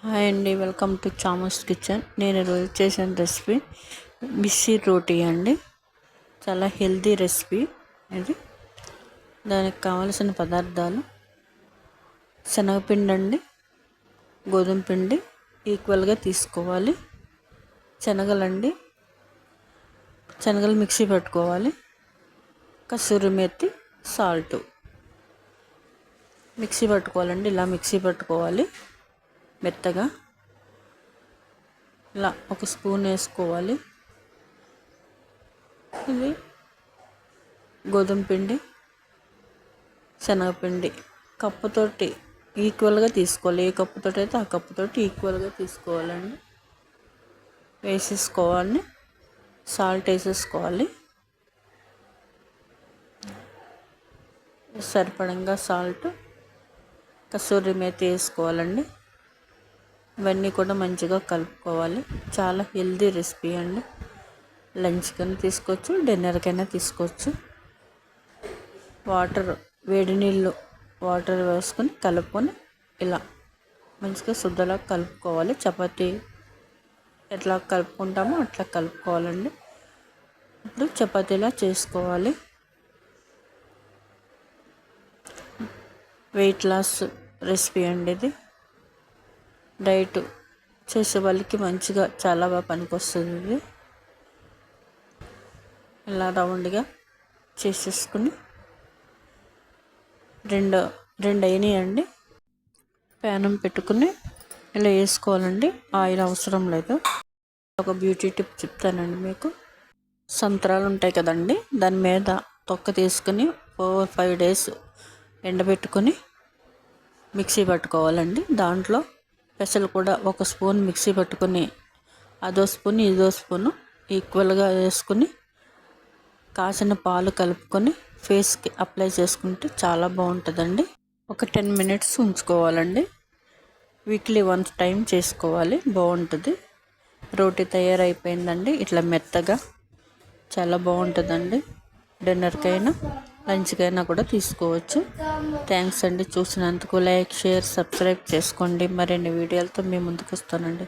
Hi అండి, welcome to చామస్ kitchen. నేను ఈరోజు చేసిన రెసిపీ మిర్చి రోటీ అండి. చాలా హెల్తీ రెసిపీ ఇది. దానికి కావలసిన పదార్థాలు: శనగపిండి అండి, గోధుమ పిండి ఈక్వల్గా తీసుకోవాలి. శనగలు మిక్సీ పెట్టుకోవాలి. కసూరి మేతి, సాల్ట్ మిక్సీ పట్టుకోవాలండి. ఇలా మిక్సీ పట్టుకోవాలి మెత్తగా. ఇలా ఒక స్పూన్ వేసుకోవాలి. ఇది గోధుమ పిండి, శనగపిండి కప్పుతోటి ఈక్వల్గా తీసుకోవాలి. ఏ కప్పుతోటి అయితే ఆ కప్పుతోటి ఈక్వల్గా తీసుకోవాలండి. వేసేసుకోవాలి. సాల్ట్ వేసేసుకోవాలి. సరిపడంగా సాల్ట్, కసూరి మేతి వేసుకోవాలండి. ఇవన్నీ కూడా మంచిగా కలుపుకోవాలి. చాలా హెల్తీ రెసిపీ అండి. లంచ్కైనా తీసుకోవచ్చు, డిన్నర్కైనా తీసుకోవచ్చు. వేడి నీళ్ళు వాటర్ వేసుకొని కలుపుకొని ఇలా మంచిగా శుద్ధలా కలుపుకోవాలి. చపాతీ ఎట్లా కలుపుకుంటామో అట్లా కలుపుకోవాలండి. ఇప్పుడు చపాతీలా చేసుకోవాలి. వెయిట్ లాస్ రెసిపీ అండి ఇది. డైట్ చేసే వాళ్ళకి మంచిగా చాలా బాగా పనికొస్తుంది ఇది. ఇలా రౌండ్గా చేసేసుకుని రెండు అయినాయండి. ప్యానం పెట్టుకుని ఇలా వేసుకోవాలండి. ఆయిల్ అవసరం లేదు. ఒక బ్యూటీ టిప్ చెప్తానండి మీకు. సంత్రాలు ఉంటాయి కదండి, దాని మీద తొక్క తీసుకుని 4-5 days ఎండబెట్టుకొని మిక్సీ పట్టుకోవాలండి. దాంట్లో పెసలు కూడా ఒక స్పూన్ మిక్సీ పట్టుకొని అదో స్పూన్ ఇదో స్పూను ఈక్వల్గా వేసుకుని కాసిన పాలు కలుపుకొని ఫేస్కి అప్లై చేసుకుంటే చాలా బాగుంటుందండి. ఒక 10 minutes ఉంచుకోవాలండి. వీక్లీ 1 time చేసుకోవాలి, బాగుంటుంది. రోటీ తయారైపోయిందండి. ఇట్లా మెత్తగా చాలా బాగుంటుందండి. డిన్నర్కైనా లంచ్కైనా కూడా తీసుకోవచ్చు. థ్యాంక్స్ అండి చూసినందుకు. లైక్, షేర్, సబ్స్క్రైబ్ చేసుకోండి. మరిన్ని వీడియోలతో మీ ముందుకు వస్తానండి.